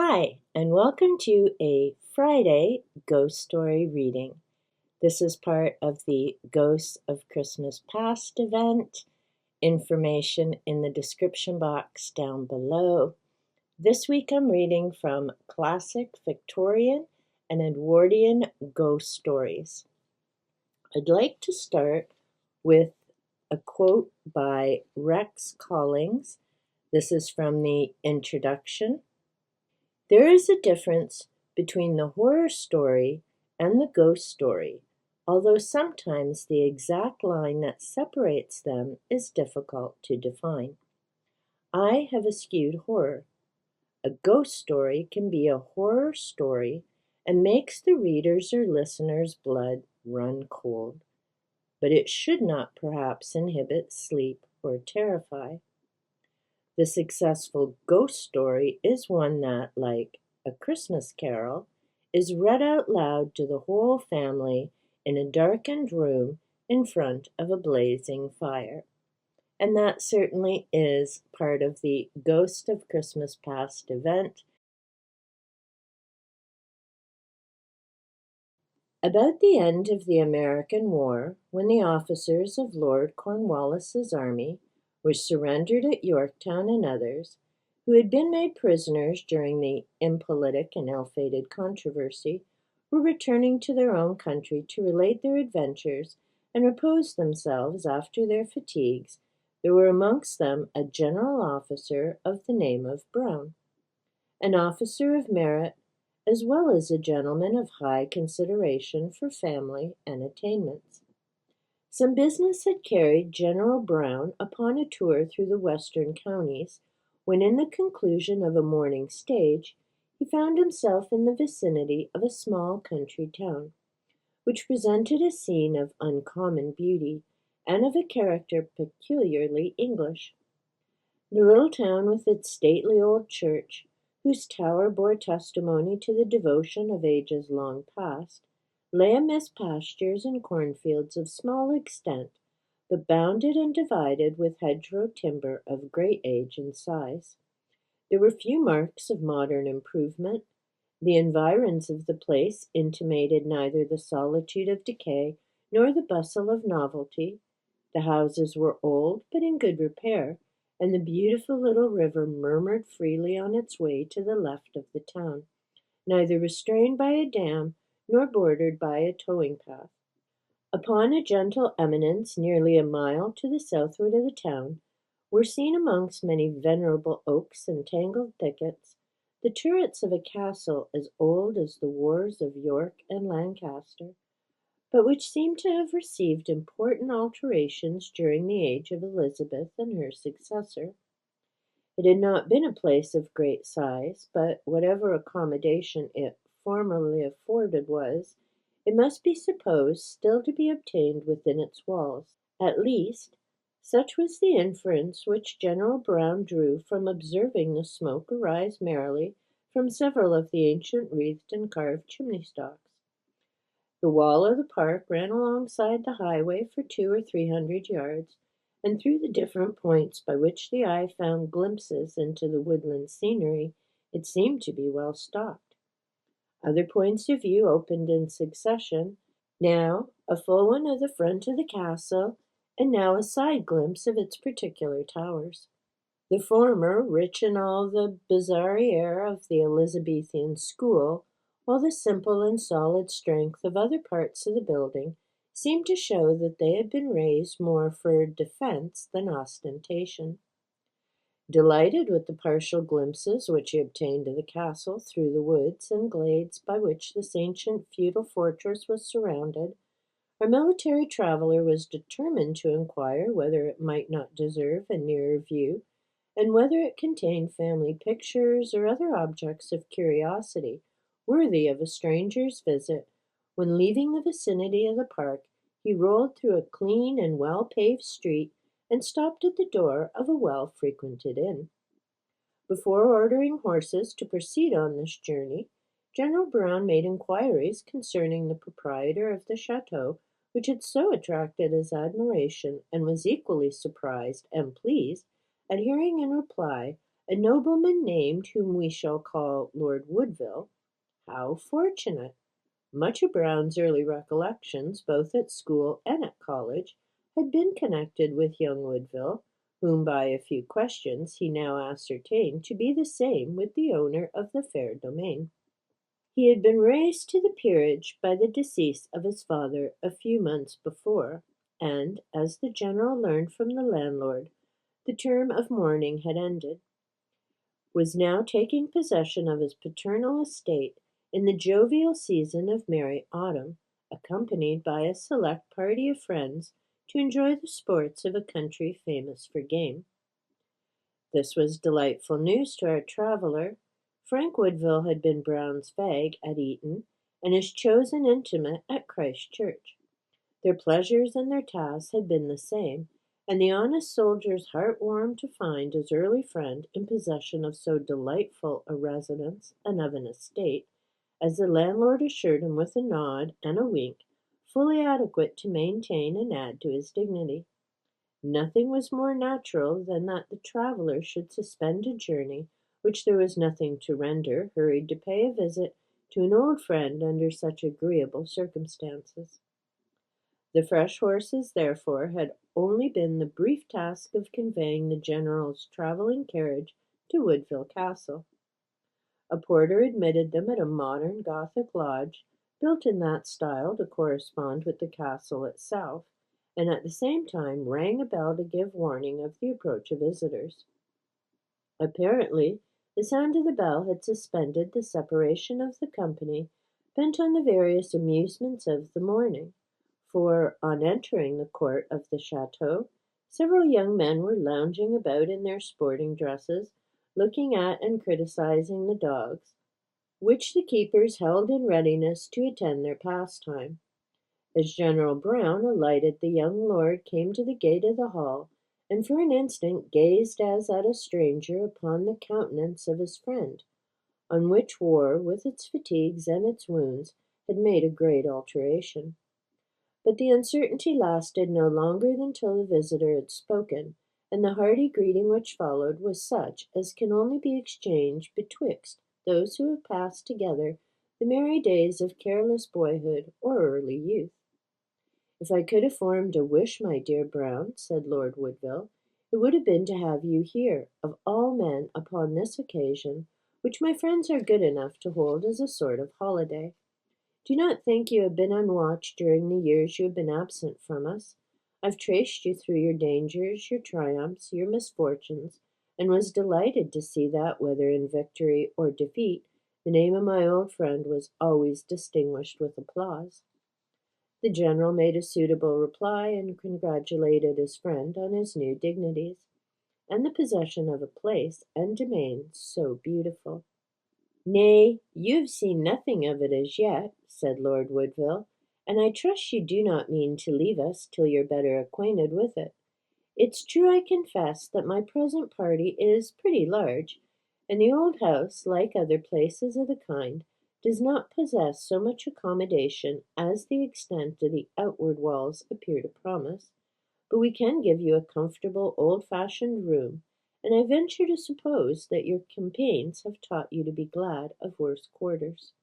Hi, and welcome to a Friday ghost story reading. This is part of the Ghosts of Christmas Past event. Information in the description box down below. This week I'm reading from classic Victorian and Edwardian Ghost Stories. I'd like to start with a quote by Rex Collings. This is from the introduction. There is a difference between the horror story and the ghost story, although sometimes the exact line that separates them is difficult to define. I have eschewed horror. A ghost story can be a horror story and makes the reader's or listener's blood run cold, but it should not perhaps inhibit sleep or terrify. The successful ghost story is one that, like A Christmas Carol, is read out loud to the whole family in a darkened room in front of a blazing fire. And that certainly is part of the Ghost of Christmas Past event. About the end of the American War, when the officers of Lord Cornwallis's army were surrendered at Yorktown and others, who had been made prisoners during the impolitic and ill-fated controversy, were returning to their own country to relate their adventures and repose themselves after their fatigues, there were amongst them a general officer of the name of Brown, an officer of merit, as well as a gentleman of high consideration for family and attainments. Some business had carried General Brown upon a tour through the western counties, when in the conclusion of a morning stage, he found himself in the vicinity of a small country town, which presented a scene of uncommon beauty, and of a character peculiarly English. The little town with its stately old church, whose tower bore testimony to the devotion of ages long past, lay amidst pastures and cornfields of small extent, but bounded and divided with hedgerow timber of great age and size. There were few marks of modern improvement. The environs of the place intimated neither the solitude of decay nor the bustle of novelty. The houses were old, but in good repair, and the beautiful little river murmured freely on its way to the left of the town, neither restrained by a dam nor bordered by a towing path. Upon a gentle eminence nearly a mile to the southward of the town were seen amongst many venerable oaks and tangled thickets the turrets of a castle as old as the wars of York and Lancaster, but which seemed to have received important alterations during the age of Elizabeth and her successor. It had not been a place of great size, but whatever accommodation it formerly afforded was, it must be supposed, still to be obtained within its walls. At least, such was the inference which General Brown drew from observing the smoke arise merrily from several of the ancient wreathed and carved chimney-stalks. The wall of the park ran alongside the highway for 200 or 300 yards, and through the different points by which the eye found glimpses into the woodland scenery, it seemed to be well stocked. Other points of view opened in succession, now a full one of the front of the castle, and now a side glimpse of its particular towers. The former, rich in all the bizarre air of the Elizabethan school, while the simple and solid strength of other parts of the building seemed to show that they had been raised more for defense than ostentation. Delighted with the partial glimpses which he obtained of the castle through the woods and glades by which this ancient feudal fortress was surrounded, our military traveller was determined to inquire whether it might not deserve a nearer view, and whether it contained family pictures or other objects of curiosity worthy of a stranger's visit. When leaving the vicinity of the park, he rolled through a clean and well-paved street and stopped at the door of a well-frequented inn. Before ordering horses to proceed on this journey, General Brown made inquiries concerning the proprietor of the chateau which had so attracted his admiration, and was equally surprised and pleased at hearing in reply a nobleman named whom we shall call Lord Woodville. How fortunate! Much of Brown's early recollections, both at school and at college, had been connected with young Woodville, whom by a few questions he now ascertained to be the same with the owner of the fair domain. He had been raised to the peerage by the decease of his father a few months before, and, as the General learned from the landlord, the term of mourning had ended, was now taking possession of his paternal estate in the jovial season of merry autumn, accompanied by a select party of friends to enjoy the sports of a country famous for game. This was delightful news to our traveller. Frank Woodville had been Brown's fag at Eton, and his chosen intimate at Christ Church. Their pleasures and their tasks had been the same, and the honest soldier's heart warmed to find his early friend in possession of so delightful a residence and of an estate, as the landlord assured him with a nod and a wink, fully adequate to maintain and add to his dignity. Nothing was more natural than that the traveller should suspend a journey which there was nothing to render, hurried to pay a visit to an old friend under such agreeable circumstances. The fresh horses, therefore, had only been the brief task of conveying the General's travelling carriage to Woodville Castle. A porter admitted them at a modern Gothic lodge, built in that style to correspond with the castle itself, and at the same time rang a bell to give warning of the approach of visitors. Apparently, the sound of the bell had suspended the separation of the company bent on the various amusements of the morning, for, on entering the court of the chateau, several young men were lounging about in their sporting dresses, looking at and criticizing the dogs, which the keepers held in readiness to attend their pastime. As General Brown alighted, the young lord came to the gate of the hall, and for an instant gazed as at a stranger upon the countenance of his friend, on which war, with its fatigues and its wounds, had made a great alteration. But the uncertainty lasted no longer than till the visitor had spoken, and the hearty greeting which followed was such as can only be exchanged betwixt those who have passed together the merry days of careless boyhood or early youth. "If I could have formed a wish, my dear Brown," said Lord Woodville, "it would have been to have you here, of all men, upon this occasion, which my friends are good enough to hold as a sort of holiday. Do not think you have been unwatched during the years you have been absent from us. I've traced you through your dangers, your triumphs, your misfortunes, and was delighted to see that, whether in victory or defeat, the name of my old friend was always distinguished with applause." The General made a suitable reply, and congratulated his friend on his new dignities, and the possession of a place and domain so beautiful. "Nay, you have seen nothing of it as yet," said Lord Woodville, "and I trust you do not mean to leave us till you're better acquainted with it. It's true, I confess, that my present party is pretty large, and the old house, like other places of the kind, does not possess so much accommodation as the extent of the outward walls appear to promise, but we can give you a comfortable old-fashioned room, and I venture to suppose that your campaigns have taught you to be glad of worse quarters."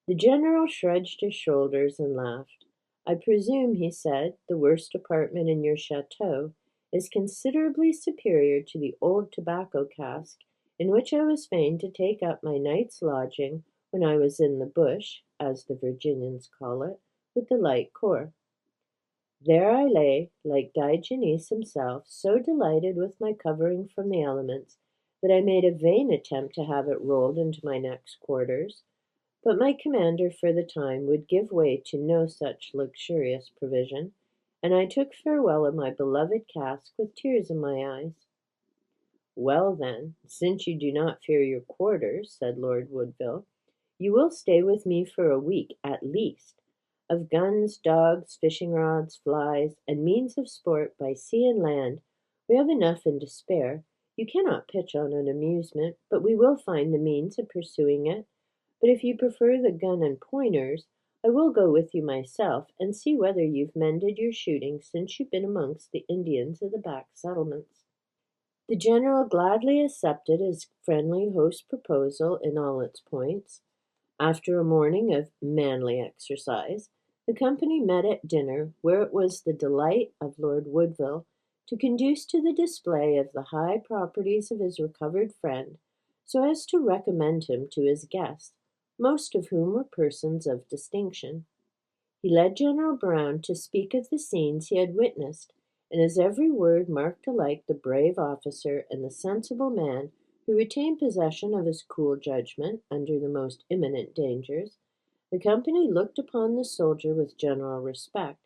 The General shrugged his shoulders and laughed. "I presume," he said, "the worst apartment in your chateau is considerably superior to the old tobacco cask in which I was fain to take up my night's lodging when I was in the bush, as the Virginians call it, with the light corps. There I lay, like Diogenes himself, so delighted with my covering from the elements that I made a vain attempt to have it rolled into my next quarters, but my commander for the time would give way to no such luxurious provision, and I took farewell of my beloved cask with tears in my eyes." "Well, then, since you do not fear your quarters," said Lord Woodville, "you will stay with me for a week at least. Of guns, dogs, fishing rods, flies, and means of sport by sea and land, we have enough and to spare. You cannot pitch on an amusement, but we will find the means of pursuing it. But if you prefer the gun and pointers, I will go with you myself, and see whether you've mended your shooting since you've been amongst the Indians of the back settlements." The general gladly accepted his friendly host's proposal in all its points. After a morning of manly exercise, the company met at dinner, where it was the delight of Lord Woodville to conduce to the display of the high properties of his recovered friend, so as to recommend him to his guests, most of whom were persons of distinction. He led General Brown to speak of the scenes he had witnessed, and as every word marked alike the brave officer and the sensible man who retained possession of his cool judgment under the most imminent dangers, the company looked upon the soldier with general respect,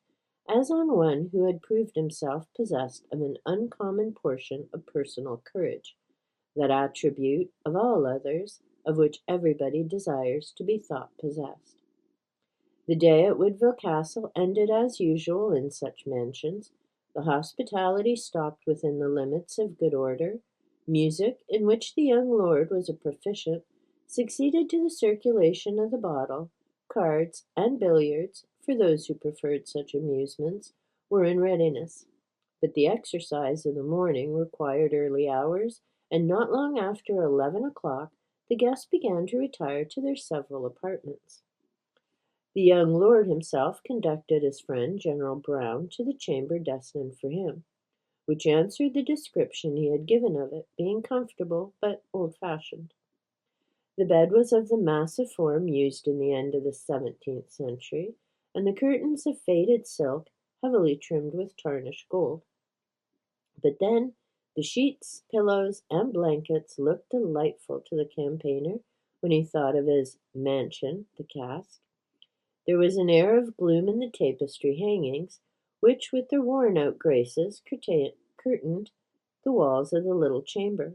as on one who had proved himself possessed of an uncommon portion of personal courage, that attribute of all others of which everybody desires to be thought possessed. The day at Woodville Castle ended as usual in such mansions. The hospitality stopped within the limits of good order. Music, in which the young lord was a proficient, succeeded to the circulation of the bottle. Cards and billiards, for those who preferred such amusements, were in readiness. But the exercise of the morning required early hours, and not long after 11 o'clock the guests began to retire to their several apartments. The young lord himself conducted his friend General Brown to the chamber destined for him, which answered the description he had given of it, being comfortable but old-fashioned. The bed was of the massive form used in the end of the 17th century, and the curtains of faded silk, heavily trimmed with tarnished gold. But then the sheets, pillows, and blankets looked delightful to the campaigner when he thought of his mansion, the cask. There was an air of gloom in the tapestry hangings, which, with their worn-out graces, curtained the walls of the little chamber,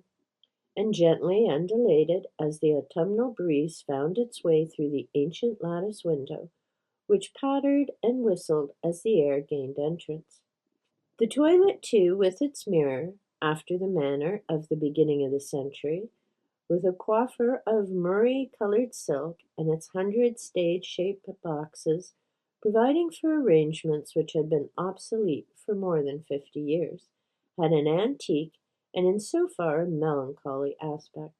and gently undulated as the autumnal breeze found its way through the ancient lattice window, which pattered and whistled as the air gained entrance. The toilet, too, with its mirror, after the manner of the beginning of the century, with a coiffure of murrey-colored silk and its 100 stage-shaped boxes, providing for arrangements which had been obsolete for more than 50 years, had an antique and in so far a melancholy aspect.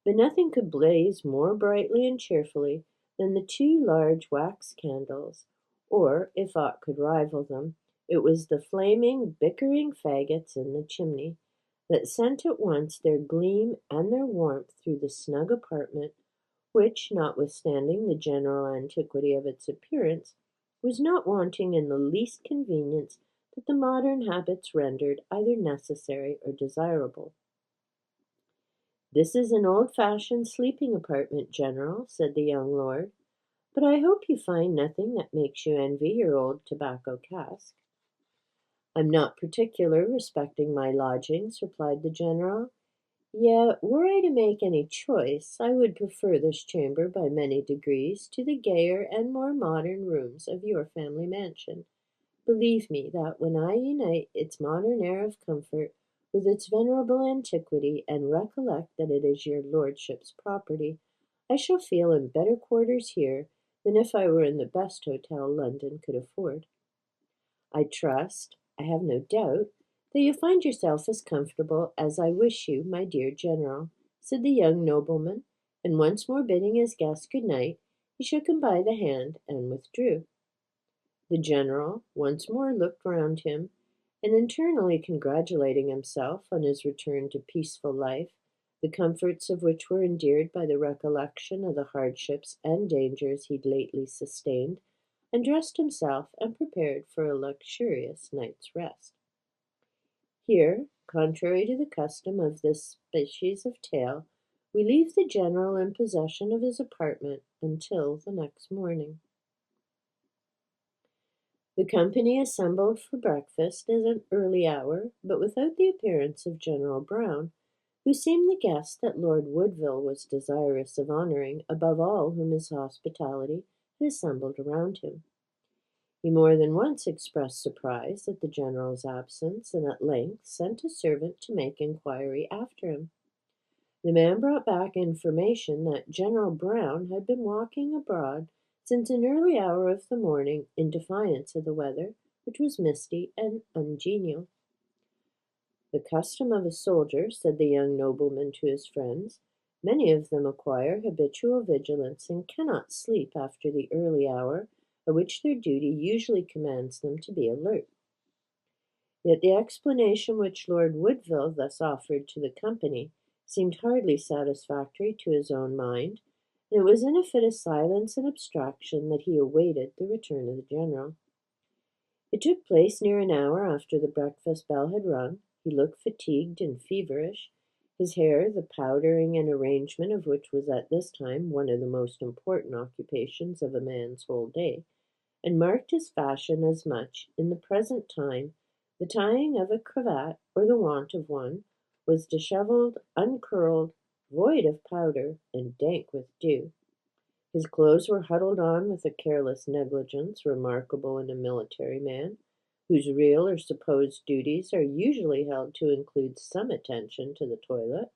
But nothing could blaze more brightly and cheerfully than the two large wax candles, or, if aught could rival them, it was the flaming, bickering faggots in the chimney, that sent at once their gleam and their warmth through the snug apartment, which, notwithstanding the general antiquity of its appearance, was not wanting in the least convenience that the modern habits rendered either necessary or desirable. "This is an old-fashioned sleeping apartment, General," said the young lord, "but I hope you find nothing that makes you envy your old tobacco cask." "I'm not particular respecting my lodgings," replied the general. "Yet, were I to make any choice, I would prefer this chamber by many degrees to the gayer and more modern rooms of your family mansion. Believe me that when I unite its modern air of comfort with its venerable antiquity, and recollect that it is your lordship's property, I shall feel in better quarters here than if I were in the best hotel London could afford. I trust, I have no doubt, that you find yourself as comfortable as I wish you, my dear General," said the young nobleman, and once more bidding his guest good night, he shook him by the hand and withdrew. The General once more looked round him, and internally congratulating himself on his return to peaceful life, the comforts of which were endeared by the recollection of the hardships and dangers he'd lately sustained, undressed himself and prepared for a luxurious night's rest. Here, contrary to the custom of this species of tale, we leave the general in possession of his apartment until the next morning. The company assembled for breakfast at an early hour, but without the appearance of General Brown, who seemed the guest that Lord Woodville was desirous of honoring above all whom his hospitality had assembled around him. He more than once expressed surprise at the general's absence, and at length sent a servant to make inquiry after him. The man brought back information that General Brown had been walking abroad since an early hour of the morning, in defiance of the weather, which was misty and ungenial. "The custom of a soldier," said the young nobleman to his friends. "Many of them acquire habitual vigilance, and cannot sleep after the early hour at which their duty usually commands them to be alert." Yet the explanation which Lord Woodville thus offered to the company seemed hardly satisfactory to his own mind, and it was in a fit of silence and abstraction that he awaited the return of the general. It took place near an hour after the breakfast bell had rung. He looked fatigued and feverish. His hair, the powdering and arrangement of which was at this time one of the most important occupations of a man's whole day, and marked his fashion as much, in the present time, the tying of a cravat, or the want of one, was dishevelled, uncurled, void of powder, and dank with dew. His clothes were huddled on with a careless negligence remarkable in a military man, whose real or supposed duties are usually held to include some attention to the toilet,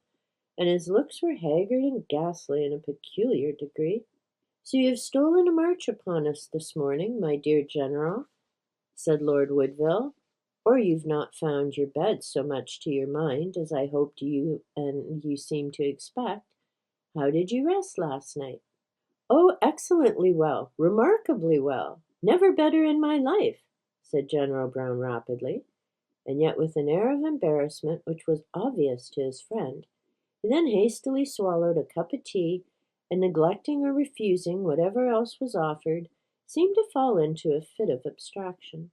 and his looks were haggard and ghastly in a peculiar degree. "So you have stolen a march upon us this morning, my dear General," said Lord Woodville, "or you've not found your bed so much to your mind as I hoped you seem to expect. How did you rest last night?" "Oh, excellently well, remarkably well, never better in my life," said General Brown rapidly, and yet with an air of embarrassment which was obvious to his friend. He then hastily swallowed a cup of tea, and neglecting or refusing whatever else was offered, seemed to fall into a fit of abstraction.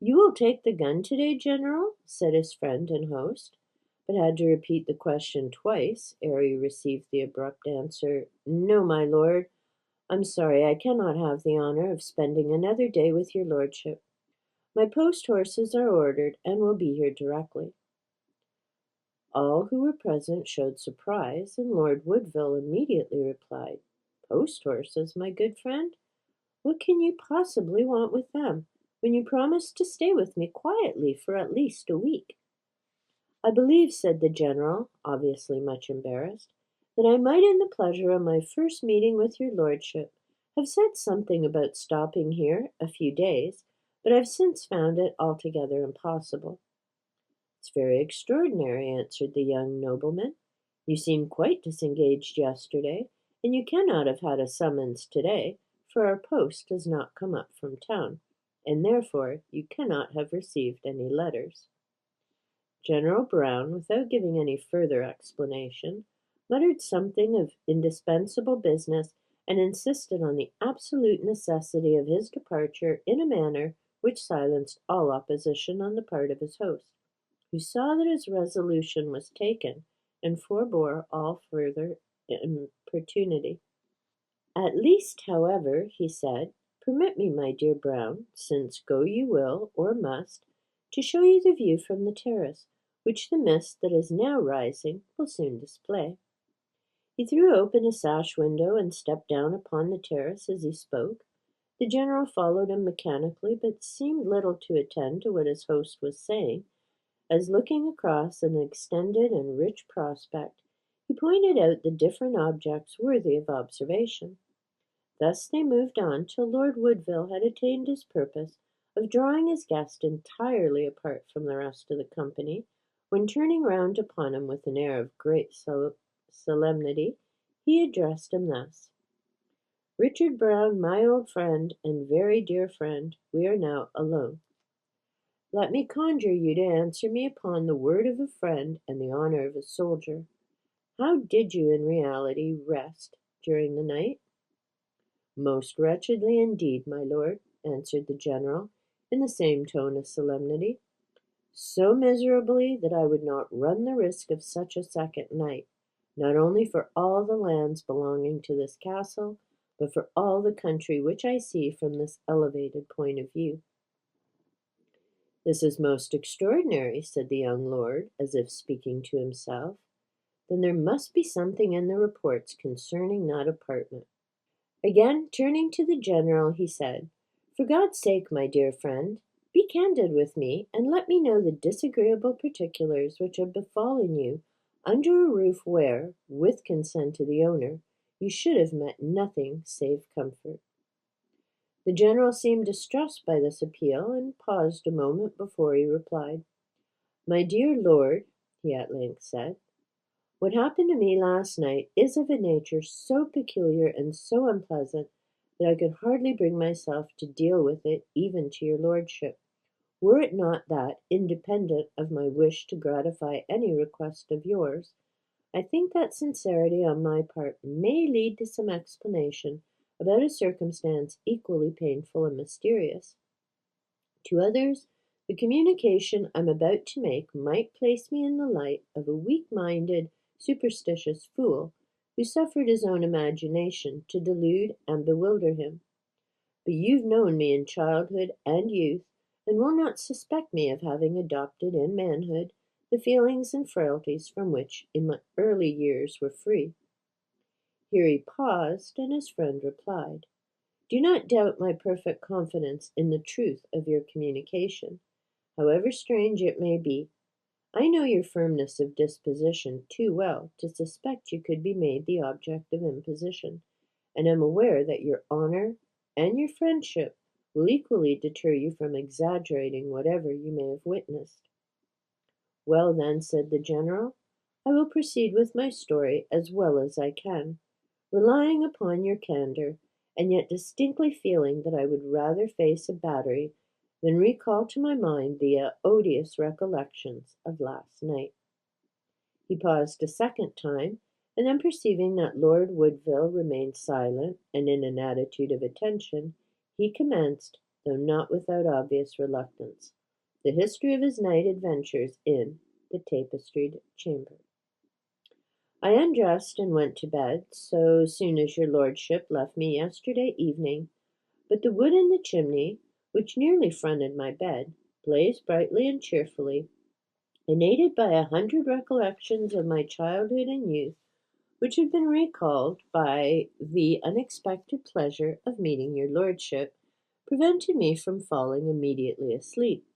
"You will take the gun today, General?" said his friend and host, but had to repeat the question twice ere he received the abrupt answer, "No, my lord. I'm sorry I cannot have the honour of spending another day with your lordship. My post horses are ordered, and will be here directly." All who were present showed surprise, and Lord Woodville immediately replied, "Post horses, my good friend? What can you possibly want with them, when you promised to stay with me quietly for at least a week?" "I believe," said the general, obviously much embarrassed, "that I might in the pleasure of my first meeting with your lordship have said something about stopping here a few days, but I've since found it altogether impossible." "It's very extraordinary," answered the young nobleman. "You seemed quite disengaged yesterday, and you cannot have had a summons today, for our post does not come up from town, and therefore you cannot have received any letters." General Brown, without giving any further explanation, muttered something of indispensable business, and insisted on the absolute necessity of his departure in a manner which silenced all opposition on the part of his host, who saw that his resolution was taken, and forbore all further importunity. "At least, however," he said, "permit me, my dear Brown, since go you will, or must, to show you the view from the terrace, which the mist that is now rising will soon display." He threw open a sash window and stepped down upon the terrace as he spoke. The general followed him mechanically, but seemed little to attend to what his host was saying, as looking across an extended and rich prospect, he pointed out the different objects worthy of observation. Thus they moved on till Lord Woodville had attained his purpose of drawing his guest entirely apart from the rest of the company, when turning round upon him with an air of great solemnity, he addressed him thus: "Richard Brown, my old friend and very dear friend, we are now alone. Let me conjure you to answer me upon the word of a friend and the honour of a soldier. How did you in reality rest during the night?" "Most wretchedly indeed, my lord," answered the general, in the same tone of solemnity. "So miserably that I would not run the risk of such a second night, not only for all the lands belonging to this castle, but for all the country which I see from this elevated point of view." "This is most extraordinary," said the young lord, as if speaking to himself. "Then there must be something in the reports concerning that apartment." Again turning to the general, he said, "For God's sake, my dear friend, be candid with me, and let me know the disagreeable particulars which have befallen you under a roof where, with consent of the owner, you should have met nothing save comfort." The general seemed distressed by this appeal, and paused a moment before he replied. "My dear lord," he at length said, "what happened to me last night is of a nature so peculiar and so unpleasant that I could hardly bring myself to deal with it even to your lordship, were it not that, independent of my wish to gratify any request of yours, I think that sincerity on my part may lead to some explanation about a circumstance equally painful and mysterious. To others, the communication I'm about to make might place me in the light of a weak-minded, superstitious fool who suffered his own imagination to delude and bewilder him. But you've known me in childhood and youth, and will not suspect me of having adopted in manhood the feelings and frailties from which in my early years were free." Here he paused, and his friend replied, "Do not doubt my perfect confidence in the truth of your communication, however strange it may be. I know your firmness of disposition too well to suspect you could be made the object of imposition, and am aware that your honor and your friendship will equally deter you from exaggerating whatever you may have witnessed." "Well, then," said the general, "I will proceed with my story as well as I can, relying upon your candor, and yet distinctly feeling that I would rather face a battery than recall to my mind the odious recollections of last night." He paused a second time, and then perceiving that Lord Woodville remained silent and in an attitude of attention, he commenced, though not without obvious reluctance, the history of his night adventures in the Tapestried chamber. "I undressed and went to bed so soon as your lordship left me yesterday evening, but the wood in the chimney, which nearly fronted my bed, blazed brightly and cheerfully, and aided by 100 recollections of my childhood and youth, which had been recalled by the unexpected pleasure of meeting your lordship, prevented me from falling immediately asleep.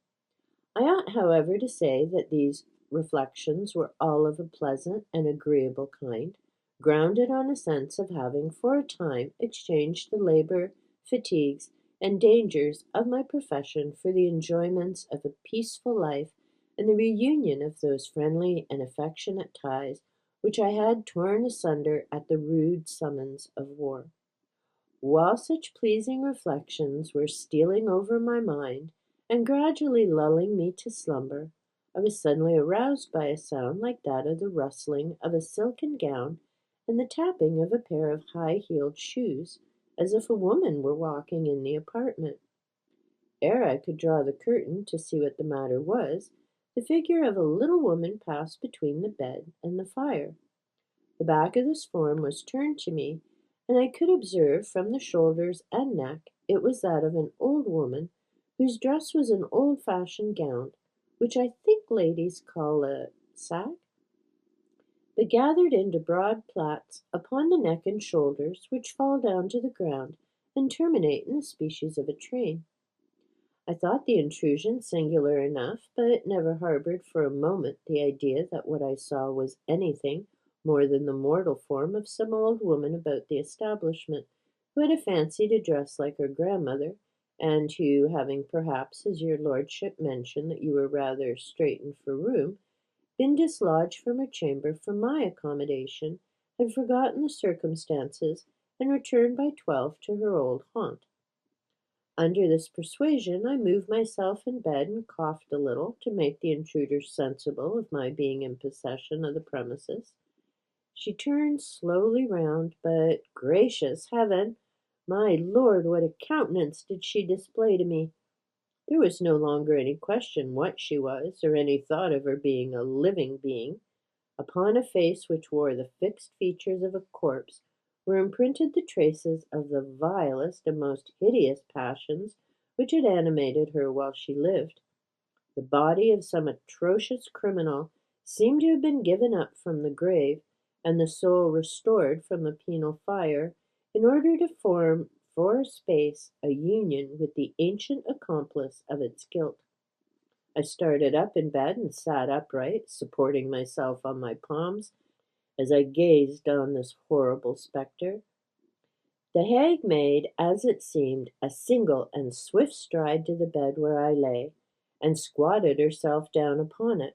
I ought, however, to say that these reflections were all of a pleasant and agreeable kind, grounded on a sense of having for a time exchanged the labor, fatigues, and dangers of my profession for the enjoyments of a peaceful life and the reunion of those friendly and affectionate ties which I had torn asunder at the rude summons of war. While such pleasing reflections were stealing over my mind, and gradually lulling me to slumber, I was suddenly aroused by a sound like that of the rustling of a silken gown and the tapping of a pair of high-heeled shoes, as if a woman were walking in the apartment. Ere I could draw the curtain to see what the matter was, the figure of a little woman passed between the bed and the fire. The back of this form was turned to me, and I could observe from the shoulders and neck it was that of an old woman, whose dress was an old-fashioned gown, which I think ladies call a sack, but gathered into broad plaits upon the neck and shoulders, which fall down to the ground and terminate in a species of a train. I thought the intrusion singular enough, but never harbored for a moment the idea that what I saw was anything more than the mortal form of some old woman about the establishment, who had a fancy to dress like her grandmother, and who, having perhaps, as your lordship mentioned that you were rather straitened for room, been dislodged from her chamber for my accommodation, had forgotten the circumstances, and returned by 12 to her old haunt. Under this persuasion, I moved myself in bed and coughed a little to make the intruders sensible of my being in possession of the premises. She turned slowly round, but, gracious heaven! My lord, what a countenance did she display to me! There was no longer any question what she was, or any thought of her being a living being. Upon a face which wore the fixed features of a corpse were imprinted the traces of the vilest and most hideous passions which had animated her while she lived. The body of some atrocious criminal seemed to have been given up from the grave, and the soul restored from the penal fire, in order to form for a space a union with the ancient accomplice of its guilt. I started up in bed and sat upright, supporting myself on my palms, as I gazed on this horrible spectre. The hag made, as it seemed, a single and swift stride to the bed where I lay, and squatted herself down upon it.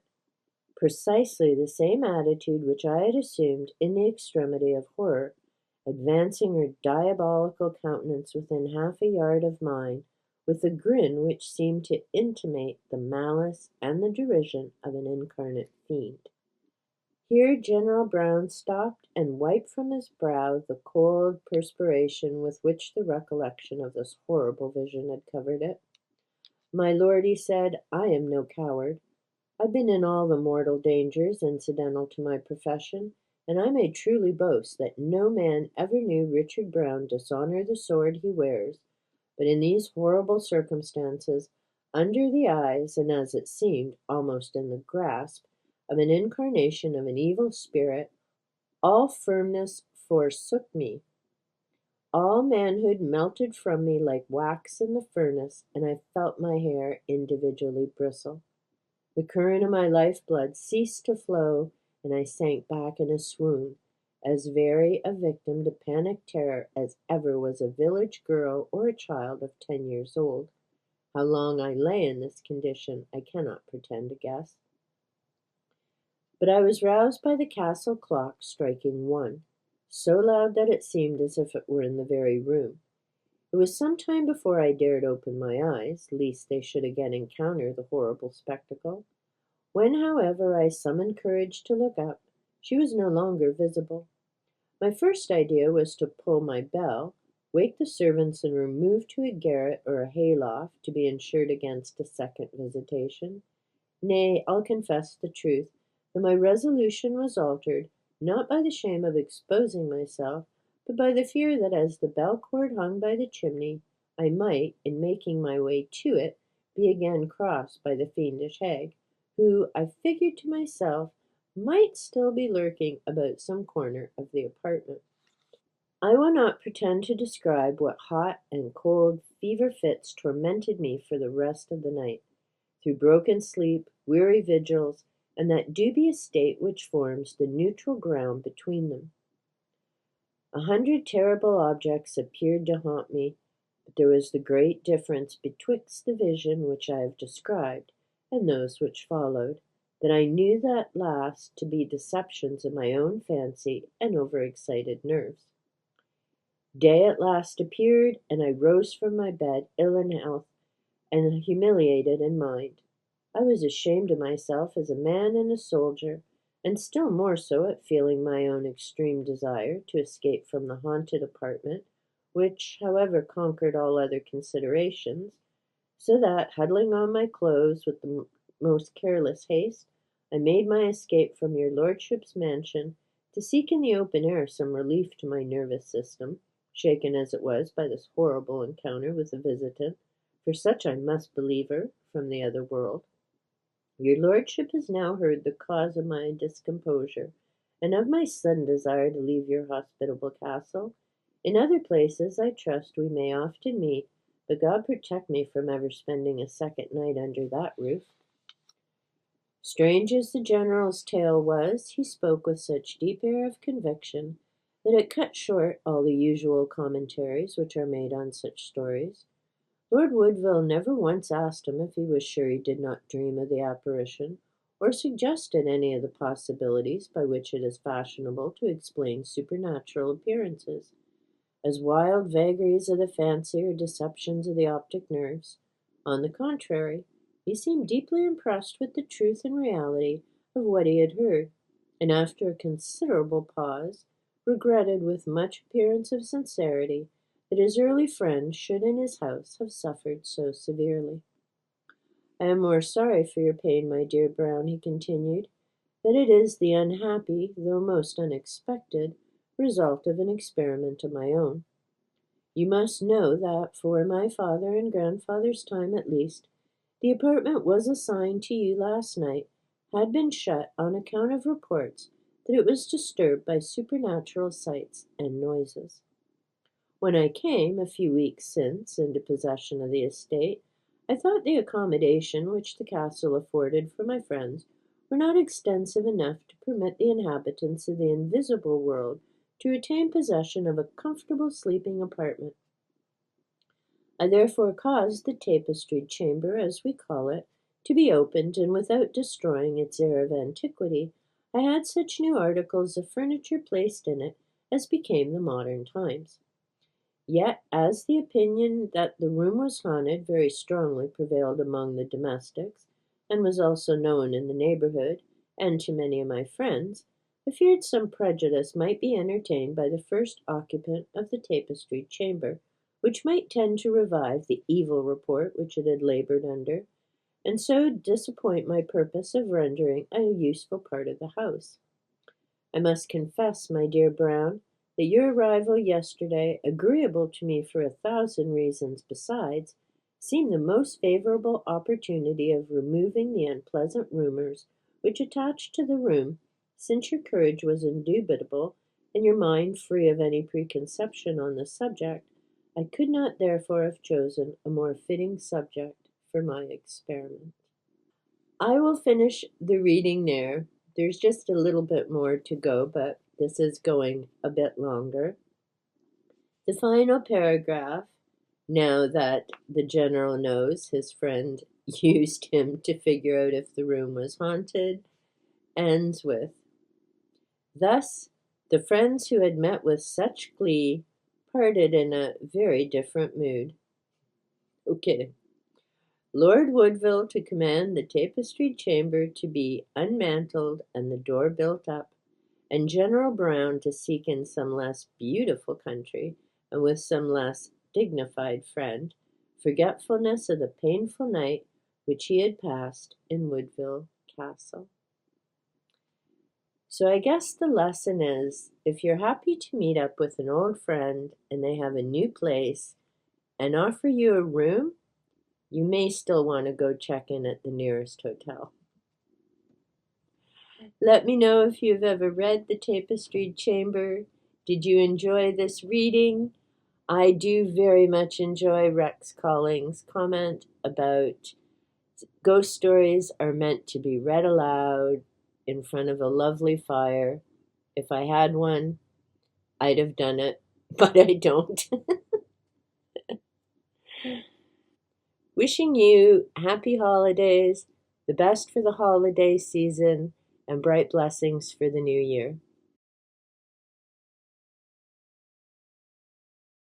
Precisely the same attitude which I had assumed in the extremity of horror, advancing her diabolical countenance within half a yard of mine, with a grin which seemed to intimate the malice and the derision of an incarnate fiend. Here General Brown stopped and wiped from his brow the cold perspiration with which the recollection of this horrible vision had covered it. "My lord," he said, "I am no coward. I've been in all the mortal dangers incidental to my profession, and I may truly boast that no man ever knew Richard Brown dishonor the sword he wears, but in these horrible circumstances, under the eyes, and as it seemed, almost in the grasp, of an incarnation of an evil spirit, all firmness forsook me. All manhood melted from me like wax in the furnace, and I felt my hair individually bristle. The current of my life-blood ceased to flow, and I sank back in a swoon, as very a victim to panic terror as ever was a village girl or a child of 10 years old. How long I lay in this condition I cannot pretend to guess. But I was roused by the castle clock striking 1, so loud that it seemed as if it were in the very room. It was some time before I dared open my eyes, lest they should again encounter the horrible spectacle. When, however, I summoned courage to look up, she was no longer visible. My first idea was to pull my bell, wake the servants, and remove to a garret or a hayloft to be insured against a second visitation. Nay, I'll confess the truth, that my resolution was altered, not by the shame of exposing myself, but by the fear that as the bell cord hung by the chimney, I might, in making my way to it, be again crossed by the fiendish hag, who, I figured to myself, might still be lurking about some corner of the apartment. I will not pretend to describe what hot and cold fever fits tormented me for the rest of the night, through broken sleep, weary vigils, and that dubious state which forms the neutral ground between them. 100 terrible objects appeared to haunt me, but there was the great difference betwixt the vision which I have described and those which followed, that I knew that last to be deceptions of my own fancy and overexcited nerves. Day at last appeared, and I rose from my bed, ill in health and humiliated in mind. I was ashamed of myself as a man and a soldier, and still more so at feeling my own extreme desire to escape from the haunted apartment, which, however, conquered all other considerations, so that, huddling on my clothes with the most careless haste, I made my escape from your lordship's mansion to seek in the open air some relief to my nervous system, shaken as it was by this horrible encounter with a visitant, for such I must believe her, from the other world. Your lordship has now heard the cause of my discomposure, and of my sudden desire to leave your hospitable castle. In other places, I trust, we may often meet, but God protect me from ever spending a second night under that roof." Strange as the General's tale was, he spoke with such deep air of conviction that it cut short all the usual commentaries which are made on such stories. Lord Woodville never once asked him if he was sure he did not dream of the apparition, or suggested any of the possibilities by which it is fashionable to explain supernatural appearances, as wild vagaries of the fancy or deceptions of the optic nerves. On the contrary, he seemed deeply impressed with the truth and reality of what he had heard, and after a considerable pause, regretted with much appearance of sincerity that his early friend should in his house have suffered so severely. "I am more sorry for your pain, my dear Brown," he continued, "that it is the unhappy, though most unexpected, result of an experiment of my own. You must know that, for my father and grandfather's time at least, the apartment was assigned to you last night had been shut on account of reports that it was disturbed by supernatural sights and noises. When I came, a few weeks since, into possession of the estate, I thought the accommodation which the castle afforded for my friends were not extensive enough to permit the inhabitants of the invisible world to retain possession of a comfortable sleeping apartment. I therefore caused the tapestried chamber, as we call it, to be opened, and without destroying its air of antiquity, I had such new articles of furniture placed in it as became the modern times. Yet, as the opinion that the room was haunted very strongly prevailed among the domestics, and was also known in the neighborhood, and to many of my friends, I feared some prejudice might be entertained by the first occupant of the tapestried chamber, which might tend to revive the evil report which it had labored under, and so disappoint my purpose of rendering a useful part of the house. I must confess, my dear Brown, that your arrival yesterday, agreeable to me for 1,000 reasons besides, seemed the most favorable opportunity of removing the unpleasant rumors which attached to the room, since your courage was indubitable, and your mind free of any preconception on the subject. I could not therefore have chosen a more fitting subject for my experiment. I will finish the reading there. There's just a little bit more to go, but this is going a bit longer. The final paragraph, now that the general knows his friend used him to figure out if the room was haunted, ends with, "Thus, the friends who had met with such glee parted in a very different mood." Okay. Lord Woodville to command the tapestried chamber to be unmantled and the door built up, and General Brown to seek in some less beautiful country, and with some less dignified friend, forgetfulness of the painful night which he had passed in Woodville Castle. So I guess the lesson is, if you're happy to meet up with an old friend and they have a new place and offer you a room, you may still want to go check in at the nearest hotel. Let me know if you've ever read The Tapestried Chamber. Did you enjoy this reading? I do very much enjoy Rex Collings' comment about ghost stories are meant to be read aloud in front of a lovely fire. If I had one, I'd have done it, but I don't. Wishing you happy holidays, the best for the holiday season, and bright blessings for the new year.